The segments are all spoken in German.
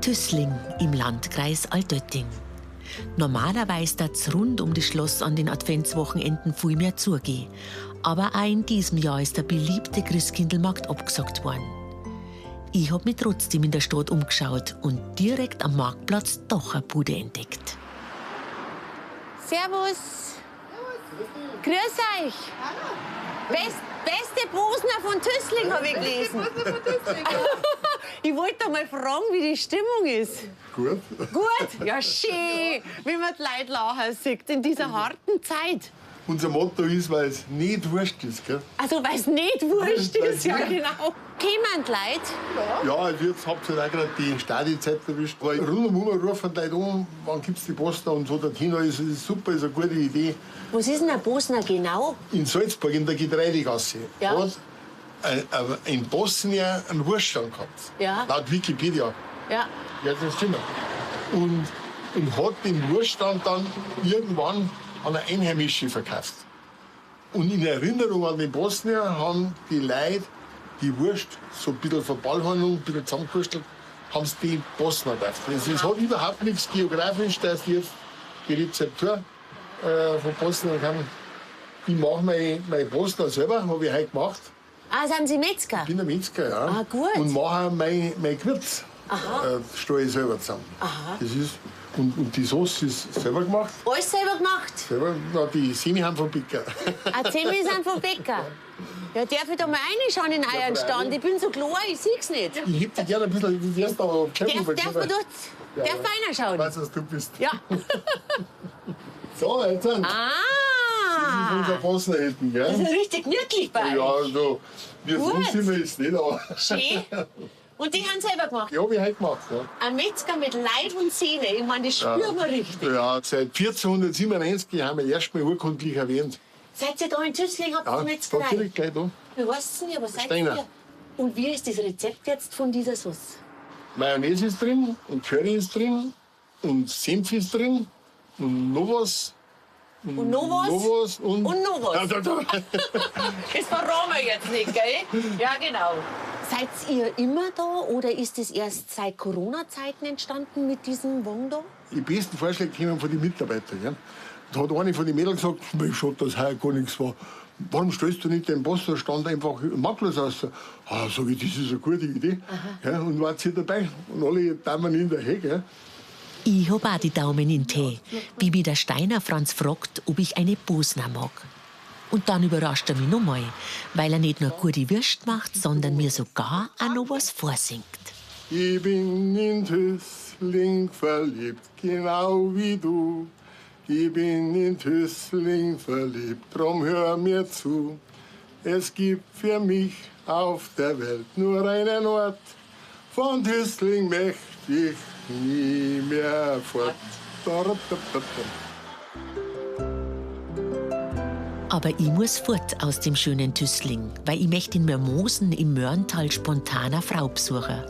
Tüßling im Landkreis Altötting. Normalerweise darf's rund um das Schloss an den Adventswochenenden viel mehr zugehen. Aber auch in diesem Jahr ist der beliebte Christkindlmarkt abgesagt worden. Ich habe mich trotzdem in der Stadt umgeschaut und direkt am Marktplatz doch eine Bude entdeckt. Servus. Grüß euch. Beste Bosner von Tüßling, habe ich gelesen. Ich wollte mal fragen, wie die Stimmung ist. Gut. Gut? Ja, schön, wie man die Leute lachen sieht in dieser harten Zeit. Unser Motto ist, weil es nicht wurscht ist. Gell? Also, weil es nicht wurscht ist, ja genau. Kommen die Leute? Ja, also jetzt habt ihr auch gerade die Stadiezeit erwischt. Weil rundum rufen die Leute an, wann gibt es die Bosner und so. Dorthin ist super, ist eine gute Idee. Was ist denn ein Bosner genau? In Salzburg, in der Getreidegasse, Ja. hat in Bosnien einen Wurststand gehabt. Ja. Laut Wikipedia. Ja. Ja, das stimmt. Und hat den Wurststand dann irgendwann an eine Einheimische verkauft. Und in Erinnerung an den Bosnier haben die Leute die Wurst so ein bisschen verballhornung, ein bisschen zusammengewurstelt, haben es die Bosnier gedacht. Es hat überhaupt nichts geografisch, dass die jetzt die Rezeptur von Bosnien haben. Ich mache mein Bosnier selber, habe ich heute gemacht. Ah, sind Sie Metzger? Ich bin ein Metzger, ja. Ah, gut. Und mache mein Gewürz. Stelle ich selber zusammen. Aha. Das ist, und die Sauce ist selber gemacht. Alles selber gemacht? Selber, na, die Semi haben vom Bäcker. Zähne sind vom Bäcker. Ja, darf ich da mal reinschauen in euren Stand? Ich bin so klein, ich seh's nicht. Ich heb dich gerne ein bisschen, das erste Darf man dort Ja, darf man reinschauen? Ich weiß, was du bist. Ja. So, jetzt sind Ah! unser Bosner hätten, Das gell? ist richtig gemütlich bei Ja, euch. also, wir Gut. sonst sind wir jetzt nicht, aber. Schön. Und die haben selber gemacht? Ja, wie heute gemacht, ja. Ein Metzger mit Leib und Sehne. Ich meine, das spürt man richtig. Ja, seit 1497 haben wir erstmal urkundlich erwähnt. Seid ihr da in Tüßling, habt ihr Ja, eine da Metzgerei? direkt gleich da. Wie heißt denn ihr? Was seid Steiner. ihr? Und wie ist das Rezept jetzt von dieser Sauce? Mayonnaise ist drin und Curry ist drin und Senf ist drin und noch was. Und noch was? Noch was und Und noch was? Ja, da. Das verraten wir jetzt nicht, gell? Ja, genau. Seid ihr immer da oder ist es erst seit Corona-Zeiten entstanden mit diesem Wong da? Die besten Vorschläge kommen von den Mitarbeitern. Ja. Da hat eine von den Mädels gesagt, Mensch, schaut, dass heuer gar nichts war. Warum stellst du nicht den Bosnerstand einfach makellos aus? Ah, sag ich, das ist eine gute Idee. Ja, und wart sie dabei. Und alle Damen in der Hecke. Ich hab auch die Daumen in den Tee, wie mich der Steiner Franz fragt, ob ich eine Bosner mag. Und dann überrascht er mich noch mal, weil er nicht nur gute Würst macht, sondern mir sogar auch noch was vorsingt. Ich bin in Tüßling verliebt, genau wie du. Ich bin in Tüßling verliebt, drum hör mir zu. Es gibt für mich auf der Welt nur einen Ort. Von Tüßling möchte ich nie mehr fort. Aber ich muss fort aus dem schönen Tüßling, weil ich möchte in Mermosen im Mörntal spontan eine Frau besuchen,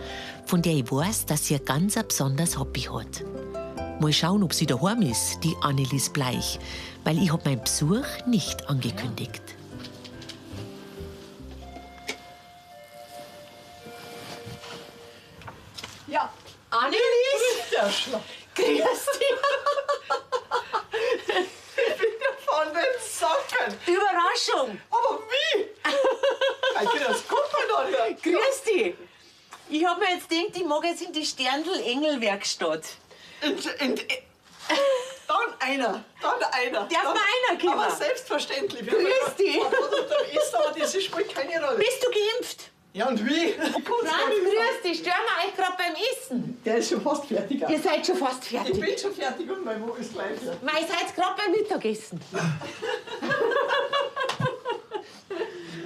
von der ich weiß, dass sie ein ganz besonderes Hobby hat. Mal schauen, ob sie daheim ist, die Annelis Bleich, weil ich hab meinen Besuch nicht angekündigt. Ja, Annelis? Grüß dich. Von den Socken. Überraschung. Aber wie? Das kommt man doch nicht. Grüß dich. Ich hab mir jetzt gedacht, ich mag jetzt in die Sterndl-Engel-Werkstatt. Dann einer. Darf mal einer kommen? Aber selbstverständlich. Grüß dich. Ist, aber das spielt keine Rolle. Bist du geimpft? Ja, und wie? Franz, grüß dich. Stören wir euch gerade beim Essen? Der ist schon fast fertig. Ihr seid schon fast Ich fertig. bin schon fertig und mein Mo ist gleich. Weil ihr seid gerade beim Mittagessen.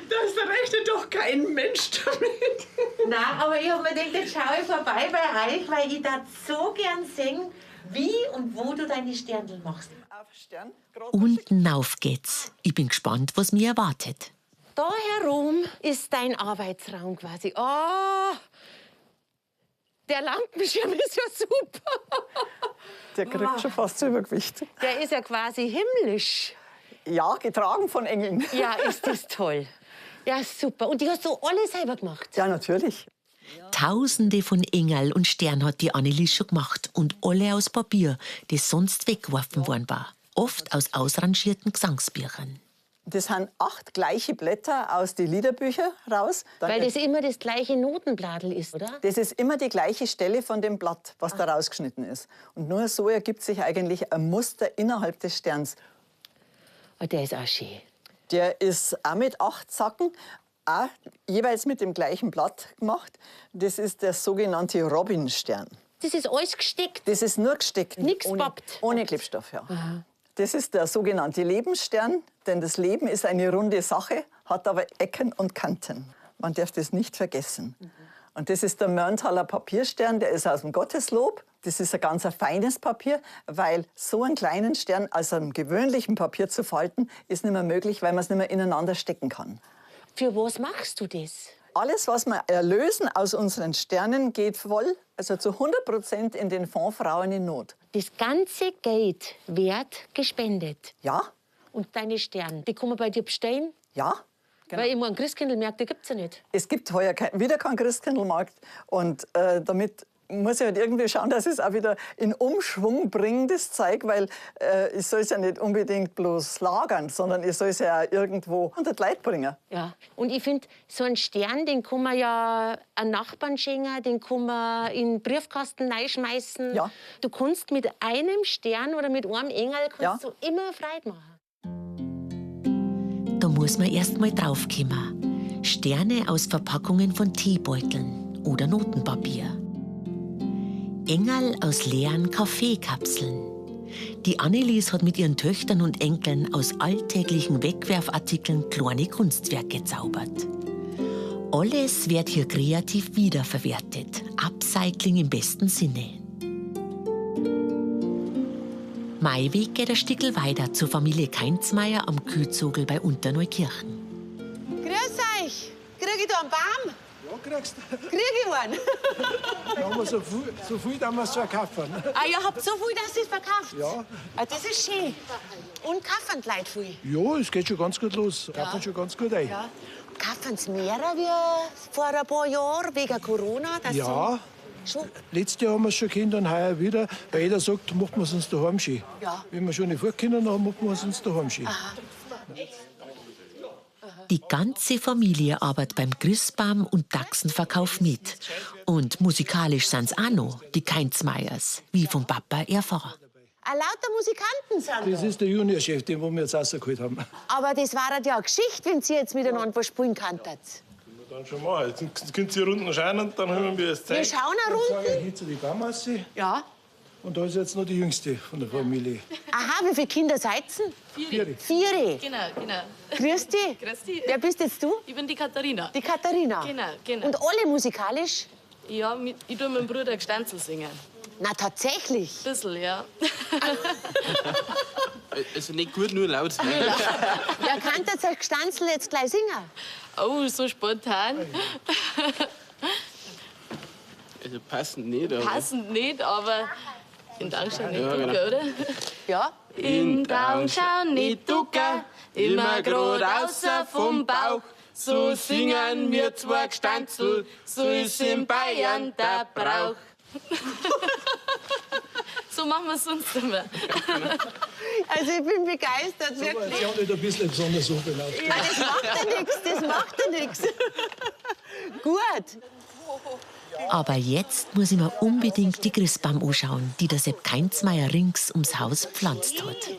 Da rechnet doch kein Mensch damit. Nein, aber ich hab mir gedacht, jetzt schaue ich vorbei bei euch, weil ich da so gern sehen, wie und wo du deine Sterndl machst. Auf Stern. Unten auf geht's. Ich bin gespannt, was mir erwartet. Da herum ist dein Arbeitsraum quasi. Oh, der Lampenschirm ist ja super. Der kriegt schon fast Übergewicht. Der ist ja quasi himmlisch. Ja, getragen von Engeln. Ja, ist das toll. Ja, super. Und die hast du alle selber gemacht? Ja, natürlich. Tausende von Engeln und Sternen hat die Annelies schon gemacht und alle aus Papier, das sonst weggeworfen worden war. Oft aus ausrangierten Gesangsbüchern. Das sind 8 gleiche Blätter aus den Liederbüchern raus. Weil das immer das gleiche Notenbladel ist, oder? Das ist immer die gleiche Stelle von dem Blatt, was da rausgeschnitten ist. Und nur so ergibt sich eigentlich ein Muster innerhalb des Sterns. Oh, der ist auch schön. Der ist auch mit 8 Zacken, auch jeweils mit dem gleichen Blatt gemacht. Das ist der sogenannte Robinstern. Das ist alles gesteckt. Das ist nur gesteckt. Nix ohne, pappt. ohne Klebstoff, ja. Das ist der sogenannte Lebensstern, denn das Leben ist eine runde Sache, hat aber Ecken und Kanten. Man darf das nicht vergessen. Und das ist der Mörnthaler Papierstern, der ist aus dem Gotteslob. Das ist ein ganz feines Papier, weil so einen kleinen Stern aus einem gewöhnlichen Papier zu falten, ist nicht mehr möglich, weil man es nicht mehr ineinander stecken kann. Für was machst du das? Alles, was wir erlösen aus unseren Sternen, geht voll, also zu 100% in den Fonds Frauen in Not. Das ganze Geld wird gespendet. Ja, Und deine Sterne, die kann man bei dir bestellen? ja. Genau. Weil ich meine, Christkindlmärkte gibt es ja nicht. Es gibt heuer wieder keinen Christkindlmarkt. Und damit muss ich halt irgendwie schauen, dass ich es auch wieder in Umschwung bringe, das Zeug. Weil ich soll es ja nicht unbedingt bloß lagern, sondern ich soll es ja auch irgendwo unter die Leute bringen. Ja. Und ich finde, so einen Stern, den kann man ja einem Nachbarn schenken, den kann man in den Briefkasten reinschmeißen. Ja. Du kannst mit einem Stern oder mit einem Engel Ja. du immer Freude machen. Da muss man erst mal draufkommen. Sterne aus Verpackungen von Teebeuteln oder Notenpapier. Engel aus leeren Kaffeekapseln. Die Annelies hat mit ihren Töchtern und Enkeln aus alltäglichen Wegwerfartikeln kleine Kunstwerke gezaubert. Alles wird hier kreativ wiederverwertet. Upcycling im besten Sinne. Mein Weg geht ein Stückel weiter zur Familie Keinzmeier am Kühlzogel bei Unterneukirchen. Grüß euch! Krieg ich da einen Baum? Ja, kriegst du. Krieg ich einen? Da haben wir so viel, dass wir es schon kaufen. Ah, ihr habt so viel, dass ihr es verkauft? Ja. Ah, das ist schön. Und kaufen die Leute viel? Ja, es geht schon ganz gut los. Kaufen schon ganz gut ein. Ja. Kaufen sie mehr wie vor ein paar Jahren wegen Corona? Dass Ja. sie schon Letztes Jahr haben wir es schon gekannt und heuer wieder, weil jeder sagt, machen wir es uns daheim schön. Ja. Wenn wir schon nicht vorkennen, dann machen wir es uns daheim schön. Die ganze Familie arbeitet beim Christbaum und Dachsenverkauf mit. Und musikalisch sind's auch noch, die Keinzmeiers, wie vom Papa erfahren. lauter Musikanten sind Das da. ist der Juniorchef, den wir jetzt rausgeholt haben. Aber das war ja eine Geschichte, wenn sie jetzt miteinander was spielen könntet. Dann schon mal. Jetzt könnt ihr Runden schauen und dann haben wir das Wir Zeug. schauen eine Sag Runde. ich hier zu die Baummasse. Ja. Und da ist jetzt noch die Jüngste von der Familie. Aha, wie viele Kinder seid ihr? 4. Genau, genau. Grüß dich. Grüß dich. Wer bist jetzt du? Ich bin die Katharina. Die Katharina. Genau, genau. Und alle musikalisch? Ja, ich tue meinem Bruder Gestanzel singen. Na, tatsächlich. Bisschen, ja. Also nicht gut, nur laut. Wer kann das als Gestanzel jetzt gleich singen? Oh, so spontan. Also passend nicht, aber... Passend nicht, aber in Taunschau nicht Ja, ducken, genau. oder? Ja. In Taunschau nicht ducken, immer grad außer vom Bauch. So singen wir zwei Gestanzel, so ist in Bayern der Brauch. So machen wir es sonst immer. Also ich bin begeistert, wirklich. Sie haben nicht ein bisschen besonders so benannt. Ja, das macht ja nichts, das macht ja nichts. Gut. Aber jetzt muss ich mir unbedingt die Christbaum anschauen, die der Sepp Keinzmeier rings ums Haus gepflanzt hat.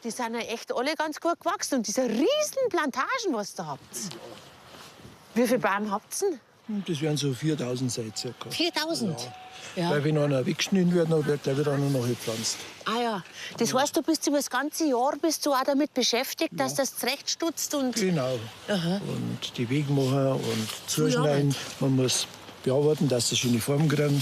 Die sind ja echt alle ganz gut gewachsen. Und diese riesen Plantagen, was ihr da habt. Wie viele Bäume habt ihr denn? Das wären so 4000 seit circa. 4000? Weil wenn einer weggeschnitten wird, dann wird gleich wieder einer nachgepflanzt. Ah ja. Das heißt, du bist über das ganze Jahr bist du auch damit beschäftigt, dass das zurechtstutzt und... Genau. Und die Wege machen und zuschneiden. Man muss bearbeiten, dass sie schöne Form kriegen.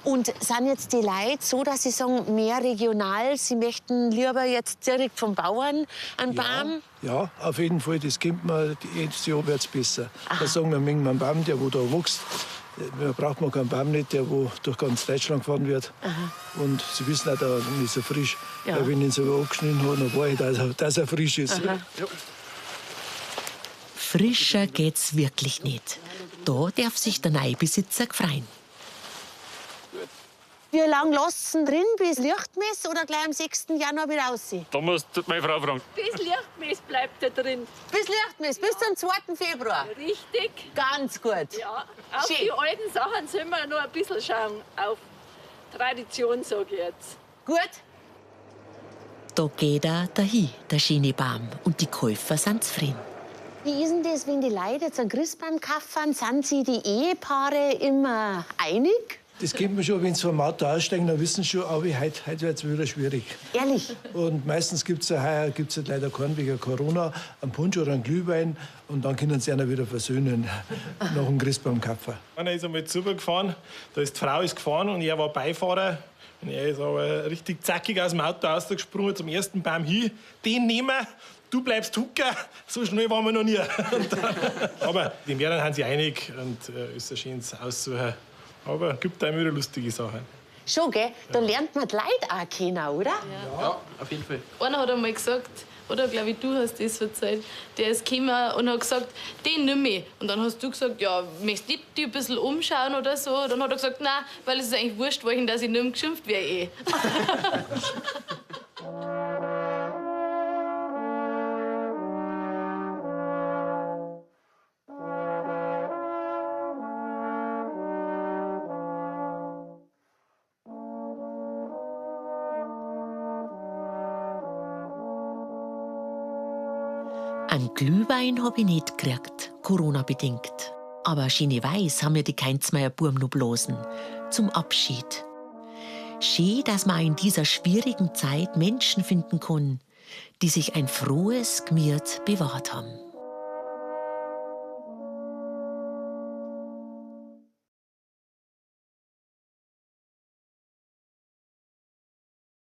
Und sind jetzt die Leute so, dass sie sagen, mehr regional, sie möchten lieber jetzt direkt vom Bauern einen Baum? Ja, auf jeden Fall. Das kennt man, jedes Jahr wird es besser. Da sagen wir, mengen wir einen Baum, der wo da wächst. Da braucht man keinen Baum nicht, der wo durch ganz Deutschland gefahren wird. Und Sie wissen auch, da ist er frisch. Ja. Weil wenn ich ihn so angeschnitten habe, dann weiß ich, dass er frisch ist. Ja. Frischer geht's wirklich nicht. Da darf sich der neue Besitzer freuen. Wie lange lassen drin bis Lichtmess oder gleich am 6. Januar wieder raus? Da muss meine Frau fragen. Bis Lichtmess bleibt er drin. Bis Lichtmess, bis zum 2. Februar. Richtig. Ganz gut. Ja, auf Schön. die alten Sachen sollen wir noch ein bisschen schauen. Auf Tradition, sage ich jetzt. Gut. Da geht er dahin, der schöne Baum. Und die Käufer sind zufrieden. Wie ist denn das, wenn die Leute jetzt einen Christbaum kaufen? Sind sie die Ehepaare immer einig? Das kennt man schon, wenn sie vom Auto aussteigen, dann wissen sie schon, aber heute wird es wieder schwierig. Ehrlich? Und meistens gibt es heuer leider keinen wegen Corona, einen Punsch oder einen Glühwein. Und dann können sie einer wieder versöhnen nach dem Christbaumkaufen. Einer ist einmal gefahren, da ist die Frau gefahren und er war Beifahrer. Und er ist aber richtig zackig aus dem Auto rausgesprungen zum ersten Baum hin. Den nehmen, du bleibst hucken. So schnell waren wir noch nie. Aber die Mehreren haben sich einig und ist ein schönes Aussuchen. Aber es gibt auch immer wieder lustige Sachen. Schon, gell? Da lernt man die Leute auch kennen, oder? Ja, auf jeden Fall. Einer hat einmal gesagt, oder glaube ich, du hast das erzählt, der ist gekommen und hat gesagt, den nimm ich. Und dann hast du gesagt, ja, möchtest du dich ein bisschen umschauen oder so? Dann hat er gesagt, nein, weil es ist eigentlich wurscht, weil ich, dass ich nicht mehr geschimpft wäre. Einen Glühwein hab ich nicht gekriegt, Corona-bedingt. Aber schöne Weiß haben mir die Keinzmeier Buben noch bloßen. Zum Abschied. Schön, dass man in dieser schwierigen Zeit Menschen finden kann, die sich ein frohes Gemüt bewahrt haben.